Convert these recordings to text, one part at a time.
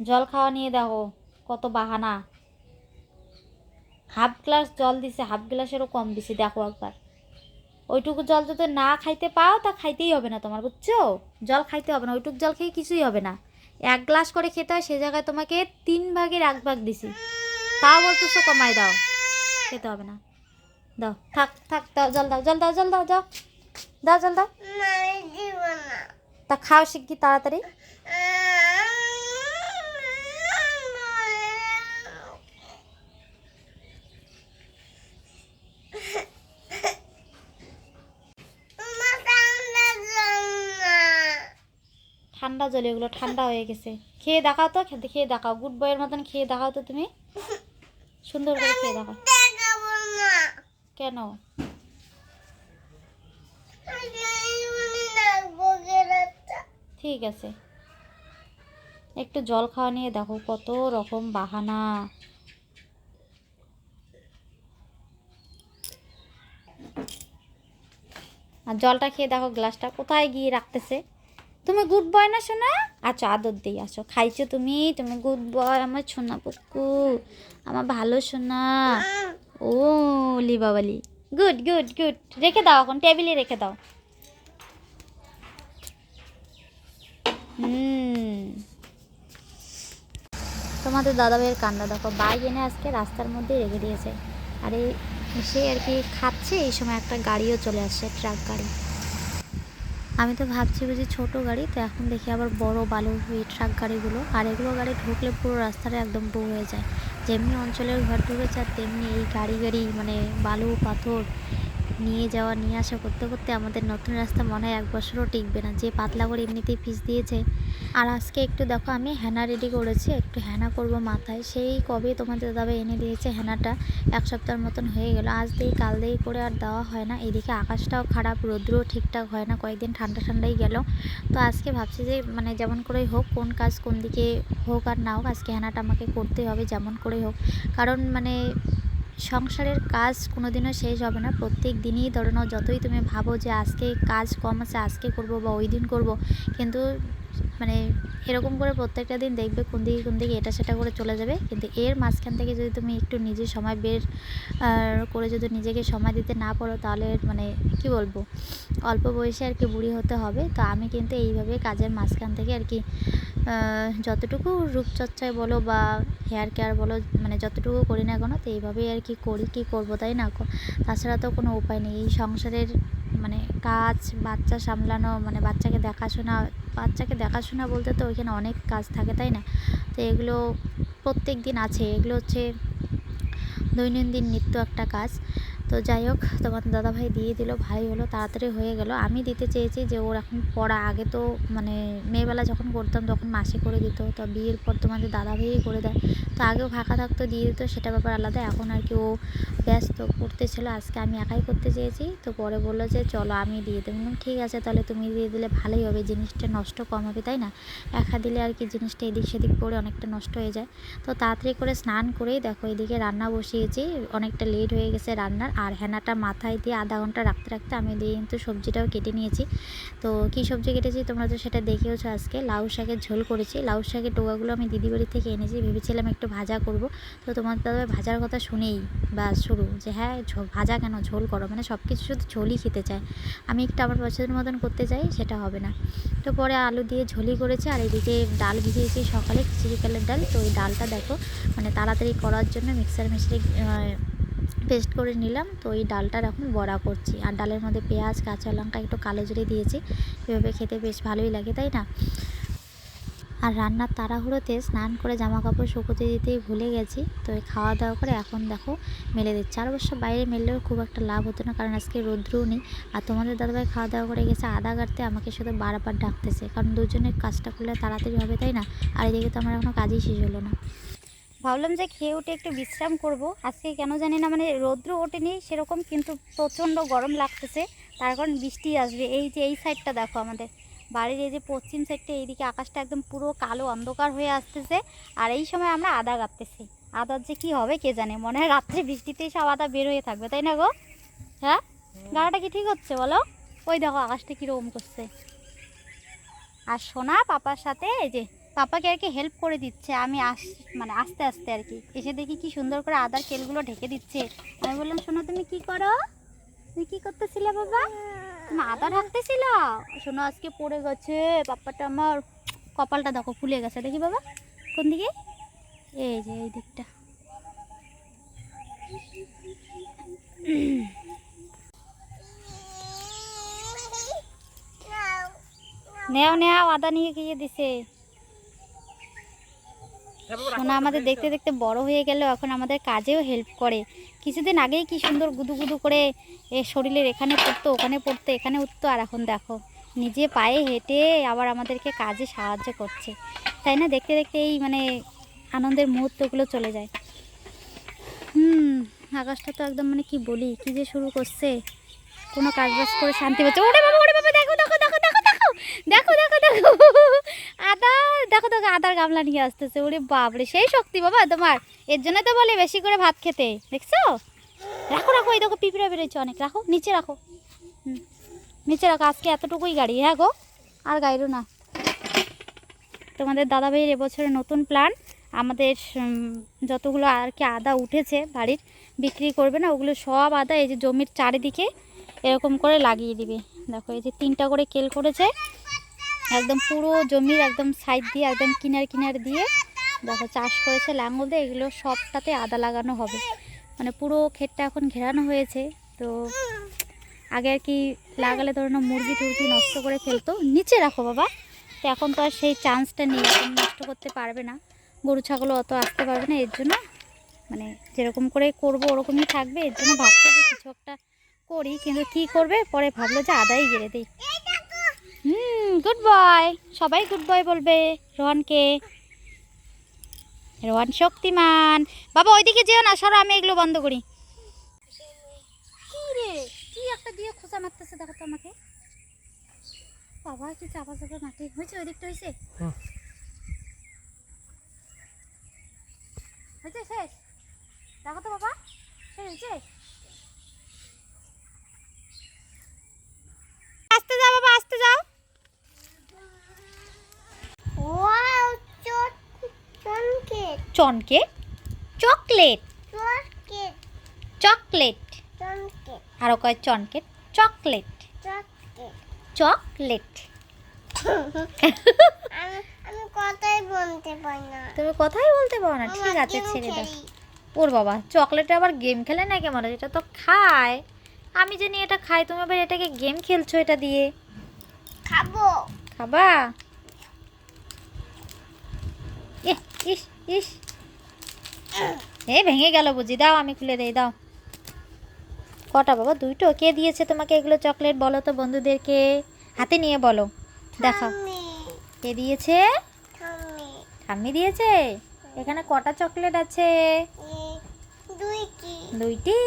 জল খাওয়া নিয়ে দেখো কত বাহানা। হাফ গ্লাস জল দিছে, হাফ গ্লাসেরও কম দিছে, দেখো একবার। ওইটুকু জল যদি না খাইতে পাও তা খাইতেই হবে না তোমার, বুঝছো? জল খাইতে হবে না, ওইটুকু জল খেয়ে কিছুই হবে না। 1 গ্লাস করে খেতে হয়, সে জায়গায় তোমাকে 3 ভাগের 1 ভাগ দিছি, তাও বলতেছো কমাই দাও, খেতে হবে না। দাও, থাক থাক, দাও জল, দাও জল, দাও জল, দাও যাও, দাও জল দাও। তা খাও শিগগির তাড়াতাড়ি। ঠান্ডা জল এগুলো, ঠান্ডা হয়ে গেছে। খেয়ে দেখাও তো, খেতে খেয়ে দেখাও, গুড বয়ের মতন খেয়ে দেখাও তো তুমি, সুন্দর করে খেয়ে দেখাও। কেন? ঠিক আছে, একটু জল খাওয়া নিয়ে দেখো কত রকম বাহানা। আর জলটা খেয়ে দেখো গ্লাসটা কোথায় গিয়ে রাখতেছে। তুমি গুড বয় না শোনা? আচ্ছা আদর দিই, আসো, খাইছো তুমি, তুমি গুড বয় আমার সোনা পুকু, আমার ভালো সোনা। ও লি বাবালি, গুড গুড গুড। রেখে দাও, এখন টেবিলে রেখে দাও। তোমাদের দাদাভাইয়ের কান্না দেখো, বাইক এনে আজকে রাস্তার মধ্যেই রেখে দিয়েছে। আর এই সে আর কি খাচ্ছে, এই সময় একটা গাড়িও চলে আসছে, ট্রাক গাড়ি। আমি তো ভাবছি বুঝি ছোটো গাড়ি, তো এখন দেখি আবার বড় বালুর এই ট্রাক গাড়িগুলো। আর এগুলো গাড়ি ঢুকলে পুরো রাস্তাটা একদম বউ হয়ে যায়। যেমনি অঞ্চলের ঘর ঢুকেছে, আর তেমনি এই গাড়ি মানে বালু পাথর নিয়ে যাওয়া নিয়ে আসা করতে করতে আমাদের নতুন রাস্তা মনে হয় 1 বছরও টিকবে না, যে পাতলা করে এমনিতেই পিচ দিয়েছে। আর আজকে একটু দেখো আমি হেনা রেডি করেছি, একটু হেনা করব মাথায়। সেই কবে তোমাদের দাদা এনে দিয়েছে হেনাটা, 1 সপ্তাহের মতন হয়ে গেল। আজ দিই কাল দিই করে আর দেওয়া হয় না। এদিকে আকাশটাও খারাপ, রৌদ্রও ঠিকঠাক হয় না, কয়েকদিন ঠান্ডা ঠান্ডাই গেল। তো আজকে ভাবছি যে মানে যেমন করেই হোক, কোন কাজ কোন দিকে হোক আর না হোক, আজকে হেনাটা আমাকে করতেই হবে যেমন করেই হোক। কারণ মানে সংসারের কাজ কোনো দিনও শেষ হবে না, প্রত্যেক দিনই ধরে নাও, যতই তুমি ভাবো যে আজকে কাজ কম আছে আজকে করব বা ওই দিন করব, কিন্তু মানে এরকম করে প্রত্যেকটা দিন দেখবে কোন দিকে এটা সেটা করে চলে যাবে। কিন্তু এর মাঝখান থেকে যদি তুমি একটু নিজের সময় বের করে যদি নিজেকে সময় দিতে না পারো, তাহলে মানে কি বলবো, অল্প বয়সে আর কি বুড়ি হতে হবে। তো আমি কিন্তু এইভাবে কাজের মাঝখান থেকে আর কি যতটুকু রূপচর্চায় বলো বা হেয়ার কেয়ার বলো, মানে যতটুকু করি না কেন, তো এইভাবেই আর কি করি, কী করবো তাই না? তাছাড়া তো কোনো উপায় নেই। এই সংসারের মানে কাজ, বাচ্চা সামলানো, মানে বাচ্চাকে দেখাশোনা বলতে তো ওইখানে অনেক কাজ থাকে তাই না? তো এগুলো প্রত্যেক দিন আছে, এগুলো হচ্ছে দৈনন্দিন নিত্য একটা কাজ। তো যাই হোক, তোমার দাদাভাই দিয়ে দিল, ভাই হলো, তাড়াতাড়ি হয়ে গেল। আমি দিতে চেয়েছি যে ওর এখন পড়া, আগে তো মানে মেয়েবেলা যখন করতাম তখন মাসে করে দিত, তো বিয়ের পর তোমাদের দাদাভাইই করে দেয়। তো আগেও ফাঁকা থাকতো দিয়ে দিত, সেটা ব্যাপার আলাদা। এখন আর কি ও ব্যস্ত করতেছিল, আজকে আমি একাই করতে চেয়েছি। তো পরে বললো যে চলো আমি দিয়ে দেবো। ঠিক আছে তাহলে তুমি দিয়ে দিলে ভালোই হবে, জিনিসটা নষ্ট কম হবে তাই না? একা দিলে আর কি জিনিসটা এদিক সেদিক পড়ে অনেকটা নষ্ট হয়ে যায়। তো তাড়াতাড়ি করে স্নান করেই দেখো এদিকে রান্না বসিয়েছি, অনেকটা লেট হয়ে গেছে রান্নার। আর হেনাটা মাথায় দিয়ে আধা ঘন্টা রাখতে রাখতে আমি দিয়ে কিন্তু সবজিটাও কেটে নিয়েছি। তো কী সবজি কেটেছি তোমরা তো সেটা দেখেওছো। আজকে লাউ শাকের ঝোল করেছি। লাউ শাকের ডোগাগুলো আমি দিদি বাড়ি থেকে এনেছি, ভেবেছিলাম একটু ভাজা করব। তো তোমার দাদা ভাজার কথা শুনেই বা শুরু যে হ্যাঁ ভাজা কেন, ঝোল করো, মানে সব কিছু শুধু ঝোলই খেতে চায়। আমি একটু আমার পছন্দের মতন করতে চাই, সেটা হবে না। তো পরে আলু দিয়ে ঝোলই করেছি। আর এদিকে ডাল ভিজিয়েছি সকালে, খিচুড়ি কালের ডাল। তো ওই ডালটা দেখো মানে তাড়াতাড়ি করার জন্য মিক্সার মেশিনে পেস্ট করে নিলাম। তো এই ডালটার এখন বড়া করছি। আর ডালের মধ্যে পেঁয়াজ, কাঁচা লঙ্কা, একটু কালো জিরে দিয়েছি। এভাবে খেতে বেশ ভালোই লাগে তাই না? আর রান্নার তাড়াহুড়োতে স্নান করে জামা কাপড় শুকোতে দিতেই ভুলে গেছি। তো এই খাওয়া দাওয়া করে এখন দেখো মেলে দিচ্ছে। আর অবশ্য বাইরে মেললেও খুব একটা লাভ হতো না, কারণ আজকে রৌদ্রও নেই। আর তোমাদের দাদাভাই খাওয়া দাওয়া করে গেছে আদা কাটতে, আমাকে শুধু বারবার ডাকতেছে, কারণ দুজনের কাজটা করলে তাড়াতাড়ি হবে তাই না? আর এদিকে তো আমার এখনও কাজই শেষ হলো না। ভাবলাম যে খেয়ে উঠে একটু বিশ্রাম করব। আজকে কেন জানি না, মানে রৌদ্র ওঠেনি সেরকম, কিন্তু প্রচণ্ড গরম লাগতেছে। তার কারণ বৃষ্টি আসবে। এই যে এই সাইডটা দেখো, আমাদের বাড়ির এই যে পশ্চিম সাইডটা, এইদিকে আকাশটা একদম পুরো কালো অন্ধকার হয়ে আসতেছে। আর এই সময় আমরা আদা কাটতেছি। আদার যে কী হবে কে জানে, মনে হয় রাত্রে বৃষ্টিতেই সব আদা বের হয়ে থাকবে তাই না গো? হ্যাঁ, গাড়াটা কি ঠিক হচ্ছে বলো? ওই দেখো আকাশটা কীরকম করছে। আর সোনা পাপার সাথে এই যে পাপাকে আর কি হেল্প করে দিচ্ছে। আমি মানে আস্তে আস্তে আর কি এসে দেখি কি সুন্দর করে আদার কেলগুলো ঢেকে দিচ্ছে। আমি বললাম শোনো তুমি কি করো, তুমি কি করতেছিলে বাবা? তুমি আদা ঢাকতেছিল? শোনো আজকে পড়ে গেছে পাপ্পাটা আমার, কপালটা দেখো ফুলে গেছে। দেখি বাবা কোন দিকে? এই যে এই দিকটা। নেও নেও, আদা নিয়ে গিয়ে দিছে। সোনা আমাদের দেখতে দেখতে বড় হয়ে গেল, এখন আমাদের কাজেও হেল্প করে। কিছুদিন আগেই কি সুন্দর গুদু গুদু করে শরীরের এখানে পড়তো ওখানে পড়তো এখানে উঠতো, আর এখন দেখো নিজে পায়ে হেঁটে আবার আমাদেরকে কাজে সাহায্য করছে। তাই না? দেখতে দেখতে এই মানে আনন্দের মুহূর্তগুলো চলে যায়। আকাশটা তো একদম মানে কি বলি, কি যে শুরু করছে, কোনো কাজ বাজ করে শান্তি পাচ্ছে। ওরে বাবা ওরে বাবা, দেখো দেখো দেখো দেখো দেখো দেখো দেখো দেখো আদা, দেখো দেখো আদার গামলা নিয়ে আসতেছে। ওরে বাপরে, সেই শক্তি বাবা তোমার। এর জন্য তো বলে বেশি করে ভাত খেতে, দেখছো? রাখো রাখো, এই দেখো পিঁপড়া বেরোচ্ছে অনেক, রাখো নিচে রাখো। নিচে রাখো, আজকে এতটুকুই গাড়ি, হ্যাঁ গো আর গাড়িও না। তোমাদের দাদাভাইয়ের এবছরের নতুন প্ল্যান, আমাদের যতগুলো আর কি আদা উঠেছে বাড়ির, বিক্রি করবে না, ওগুলো সব আদা এই যে জমির চারিদিকে এরকম করে লাগিয়ে দিবে। দেখো এই যে 3টা করে কেল করেছে, একদম পুরো জমির একদম সাইড দিয়ে একদম কিনার কিনার দিয়ে দেখো চাষ করেছে লাঙল দিয়ে, এগুলো সবটাতে আদা লাগানো হবে। মানে পুরো ক্ষেতটা এখন ঘেরানো হয়েছে। তো আগে আর কি লাগালে ধরো না মুরগি টুরগি নষ্ট করে ফেলতো। নিচে রাখো বাবা। তো এখন তো আর সেই চান্সটা নেই, এখন নষ্ট করতে পারবে না, গরু ছাগলও অত আসতে পারবে না। এর জন্য মানে যেরকম করে করব ওরকমই থাকবে। এর জন্য ভাবতে যে কিছু একটা করি, কিন্তু কি করবে পরে ভাবলো যে আদাই গেড়ে দিই। গুড বয়, সবাই গুড বয় বলবে রোহানকে। রোহান শক্তিমান। বাবা ওইদিকে যেও না, সরো, আমি এগুলো বন্ধ করি। কি রে, কি একটা দিয়ে খোঁচা মারতেছে দেখো তো আমাকে। বাবা কি চাপা চাপা মাটি হয়েছে, ওই দিকটা হয়েছে হয়েছে শেষ। দেখো তো বাবা শেষ হয়েছে। আস্তে যাও বাবা আস্তে যাও। Wow, chocolate chocolate chocolate chocolate chocolate chocolate, আরো কয় চকলেট চকলেট চকলেট। আমি কথাই বলতে পারি না। তুমি কথাই বলতে পারো না? ঠিক আছে ছেড়ে দাও। ওর বাবা, চকলেটে আবার গেম খেলে না কেমন? এটা তো খায়, আমি জানি এটা খাই, তুমি আবার এটাকে গেম খেলছো এটা দিয়ে। খাবো, খাবা? ইস ইস, এই ভেঙে গেল বুঝি, দাও আমি খুলে দেই, দাও। কটা বাবা? 2টো। কে দিয়েছে তোমাকে এগুলো চকলেট বলো তো বন্ধুদেরকে, হাতে নিয়ে বলো, দেখাও কে দিয়েছে। ঠাম্মি দিয়েছে। এখানে কটা চকলেট আছে? 2টি।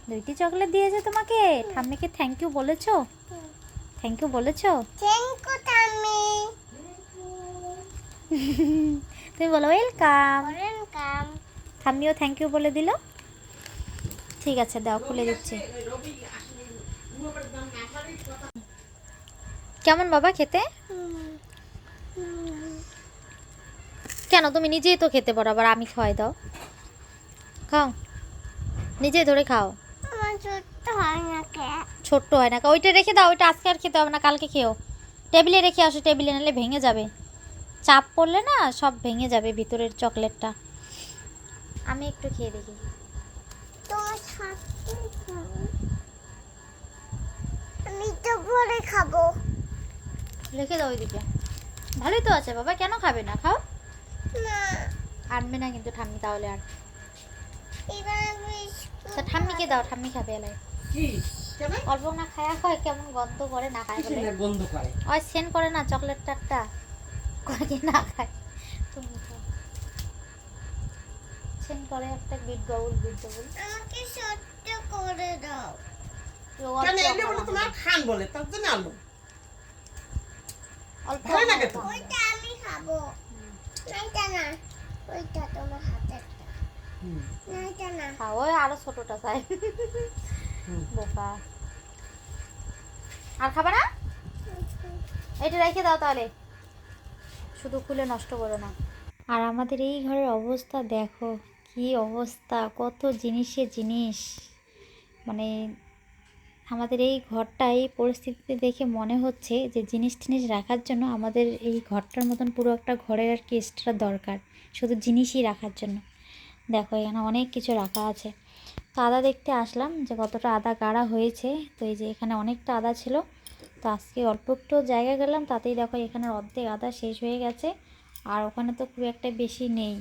2টি চকলেট দিয়েছে তোমাকে। ঠাম্মিকে থ্যাংক ইউ বলেছো? থ্যাংক ইউ বলেছো? থ্যাংক ইউ ঠাম্মি। তুমি বলো ওয়েলকাম। ওয়েলকাম। ঠাম্মিও থ্যাংক ইউ বলে দিল। ঠিক আছে দাও, খুলে দিচ্ছি। কেমন বাবা খেতে? কেন, তুমি নিজেই তো খেতে পারো, আবার আমি খাওয়াই দাও। খাও, নিজেই ধরে খাও। ছোট্ট হয় না। ছোট্ট হয় না, ওইটা রেখে দাও, ওইটা আজকে আর খেতে হবে না, কালকে খেও। টেবিলে রেখে আসো, টেবিলে নাহলে ভেঙে যাবে, চাপ পড়লে না সব ভেঙে যাবে ভিতরের চকলেটটা। আমি একটু খেয়ে দেখি। আমি তো পরে খাবো। রেখে দাও ওইদিকে। ভালোই তো আছে বাবা, কেন খাবে না? খাও না। আনবে না কিন্তু ঠাম্মি, তাহলে আর ঠাম্মিকে দাও, ঠাম্মি খাবে। এলাই অল্প না খায়া হয়, কেমন গন্ধ করে না খায় বলে। গন্ধ করে ওই সেন করে না চকলেটটা, একটা করে না খায়। তুমি খাও, সেন করে একটা বিট বাউল বিট বাউল। আমাকে সত্য করে দাও। কেন এনে বলে তোমার খান বলে, তার জন্য আলো অল্প না খেতে। ওইটা আমি খাবো। নাইটা না, ওইটা তোমার হাতেরটা। নাইটা না খাও, ওই আরো ছোটটা চাই। বোকা, আর খাবে না? এটা রেখে দাও তাহলে, শুধু খুলে নষ্ট করো না। আর আমাদের এই ঘরের অবস্থা দেখো, কি অবস্থা, কত জিনিসের জিনিস। মানে আমাদের এই ঘরটা এই পরিস্থিতিতে দেখে মনে হচ্ছে যে জিনিস টিনিস রাখার জন্য আমাদের এই ঘরটার মতন পুরো একটা ঘরের আর কি এক্সট্রা দরকার, শুধু জিনিসই রাখার জন্য। দেখো এখানে অনেক কিছু রাখা আছে। তো আদা দেখতে আসলাম যে কতটা আদা গাড়া হয়েছে। তো এই যে এখানে অনেকটা আদা ছিল, তো আজকে অল্প একটু জায়গা গেলাম, তাতেই দেখো এখানে অর্ধেক আদা শেষ হয়ে গেছে। আর ওখানে তো খুব একটা বেশি নেই।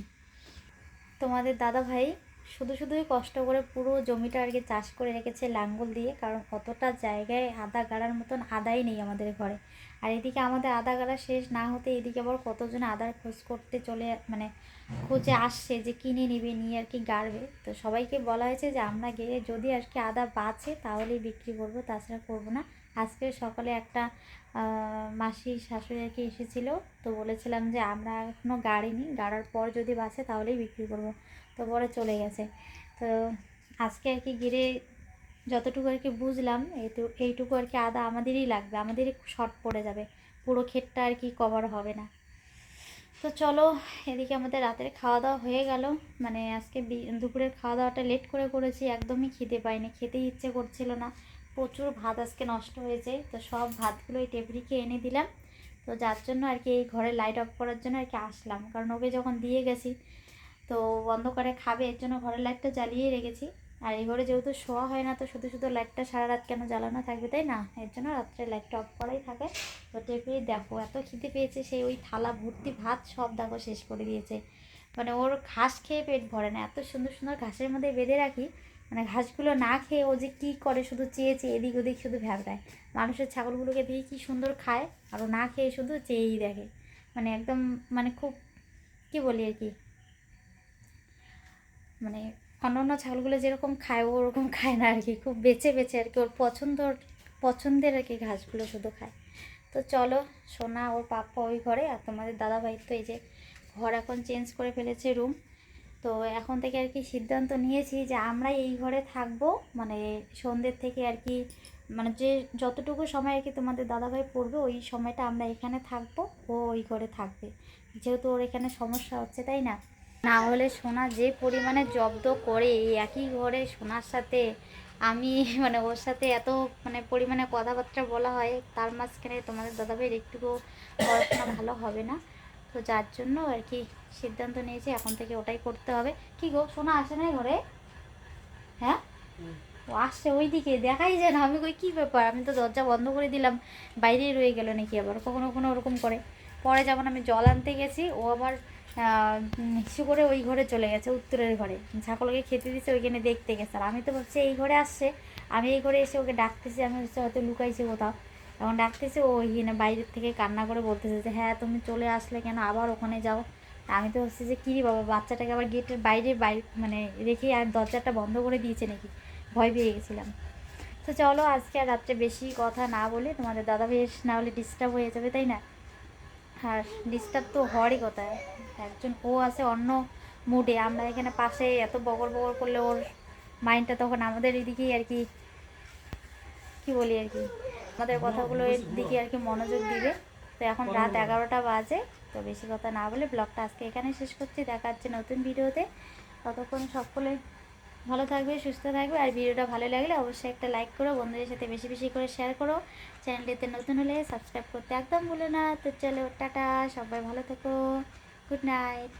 তোমাদের দাদা ভাই শুধুই কষ্ট করে পুরো জমিটা আর কি চাষ করে রেখেছে লাঙ্গল দিয়ে, কারণ অতটা জায়গায় আদা গাড়ার মতন আদাই নেই আমাদের ঘরে। আর এদিকে আমাদের আদা গাড়া শেষ না হতে এদিকে আবার কতজন আদার খোঁজ করতে চলে, মানে খুঁজে আসছে যে কিনে নেবে, নিয়ে আর কি গাড়বে। তো সবাইকে বলা হয়েছে যে আমরা গিয়ে যদি আর কি আদা বাঁচে তাহলেই বিক্রি করবো, তাছাড়া করবো না। আজকে সকালে একটা মাসির শাশুড়ি আর কি এসেছিলো, তো বলেছিলাম যে আমরা এখনও গাড়িনি, গাড়ার পর যদি বাঁচে তাহলেই বিক্রি করব। তো পরে চলে গেছে। তো আজকে আর কি গিয়ে যতটুকু আর কি বুঝলাম এইটুকু আর কি আদা আমাদেরই লাগবে, আমাদেরই শর্ট পড়ে যাবে, পুরো ক্ষেতটা আর কি কভার হবে না। তো চলো, এদিকে আমাদের রাতের খাওয়া দাওয়া হয়ে গেল। মানে আজকে দুপুরের খাওয়া দাওয়াটা লেট করে করেছি, একদমই খিদে পাইনি, খেতেই ইচ্ছে করছিল না। প্রচুর ভাত আজকে নষ্ট হয়েছে, তো সব ভাতগুলো এই টেবরিকে এনে দিলাম। তো যার জন্য আর কি এই ঘরে লাইট অফ করার জন্য আর কি আসলাম, কারণ ওকে যখন দিয়ে গেছি তো বন্ধ করে খাবে, এর জন্য ঘরের লাইটটা জ্বালিয়ে রেখেছি। আর এই ঘরে যেহেতু শোয়া হয় না, তো শুধু লাইটটা সারা রাত কেন জ্বালানো থাকবে, তাই না? এর জন্য রাত্রে লাইটটা অফ করাই থাকে। তো টেপে দেখো এত খিদে পেয়েছে, সেই ওই থালা ভর্তি ভাত সব দেখো শেষ করে দিয়েছে। মানে ওর ঘাস খেয়ে পেট ভরে না, এত সুন্দর সুন্দর ঘাসের মধ্যে বেঁধে রাখি, মানে ঘাসগুলো না খেয়ে ও যে কী করে, শুধু চেয়ে চেয়ে এদিক ওদিক শুধু ভ্যাবড়ায়। মানুষের ছাগলগুলোকে দিয়ে কী সুন্দর খায়, আর ও না খেয়ে শুধু চেয়েই দেখে। মানে একদম, মানে খুব কী বলি আর কি, মানে অন্য ছাগলগুলো যেরকম খায় ও ওরকম খায় না আর কি, খুব বেছে বেছে আর কি ওর পছন্দের আর কি ঘাসগুলো শুধু খায়। তো চলো, সোনা ওর পাপ্পা ওই ঘরে, আর তোমাদের দাদাভাই তো এই যে ঘর এখন চেঞ্জ করে ফেলেছে রুম। তো এখন থেকে আর কি সিদ্ধান্ত নিয়েছি যে আমরাই এই ঘরে থাকবো, মানে সন্ধ্যের থেকে আর কি, মানে যে যতটুকু সময় আর কি তোমাদের দাদাভাই পড়বে ওই সময়টা আমরা এখানে থাকবো, ও ওই ঘরে থাকবে, যেহেতু ওর এখানে সমস্যা হচ্ছে, তাই না? না হলে সোনা যে পরিমাণে জব্দ করে এই একই ঘরে সোনার সাথে আমি মানে ওর সাথে এত মানে পরিমাণে কথাবার্তা বলা হয়, তার মাঝখানে তোমাদের দাদাভাইয়ের একটুকু পড়াশোনা ভালো হবে না। তো যার জন্য আর কি সিদ্ধান্ত নিয়েছি এখন থেকে ওটাই করতে হবে। কি গো, সোনা আসে না ঘরে? হ্যাঁ, ও আসছে ওইদিকে, দেখাই যায় না। আমি কই কী ব্যাপার, আমি তো দরজা বন্ধ করে দিলাম, বাইরেই রয়ে গেল নাকি, আবার কখনো কখনো ওরকম করে। পরে যেমন আমি জল আনতে গেছি, ও আবার হিসু করে ওই ঘরে চলে গেছে, উত্তরের ঘরে ছাগলকে খেতে দিচ্ছে, ওইখানে দেখতে গেছে। আর আমি তো ভাবছি এই ঘরে আসছে, আমি এই ঘরে এসে ওকে ডাকতেছি, আমি হচ্ছে হয়তো লুকাইছে কোথাও, এখন ডাকতেছে ও ওইখানে বাইরের থেকে কান্না করে বলতেছে যে হ্যাঁ তুমি চলে আসলে কেন, আবার ওখানে যাও। আমি তো হচ্ছে যে কী বাবা, বাচ্চাটাকে আবার গেটের বাইরে মানে রেখে আর দরজাটা বন্ধ করে দিয়েছে নাকি, ভয় পেয়ে গেছিলাম। তো চলো, আজকে আর রাত্রে বেশি কথা না বলে, তোমাদের দাদা ভাই না হলে ডিস্টার্ব হয়ে যাবে, তাই না? আর ডিস্টার্ব তো হওয়ারই কথা, একজন ও আছে অন্য মুডে, আমরা এখানে পাশে এত বগর বগর করলে ওর মাইন্ডটা তখন আমাদের এদিকেই আর কি, কী বলি আর কি, আমাদের কথাগুলো এর দিকে আর কি মনোযোগ দিবে। তো এখন রাত 11টা বাজে। তো বেশি কথা না বলে ব্লগটা আজকে এখানে শেষ করছি, দেখা হচ্ছে নতুন ভিডিওতে। ততক্ষণ সকলে ভালো থাকবে, সুস্থ থাকবে। আর ভিডিওটা ভালো লাগলে অবশ্যই একটা লাইক করো, বন্ধুদের সাথে বেশি বেশি করে শেয়ার করো। চ্যানেলটিতে নতুন হলে সাবস্ক্রাইব করতে একদম ভুলো না। তো চলো টাটা, সবাই ভালো থেকো, গুড নাইট।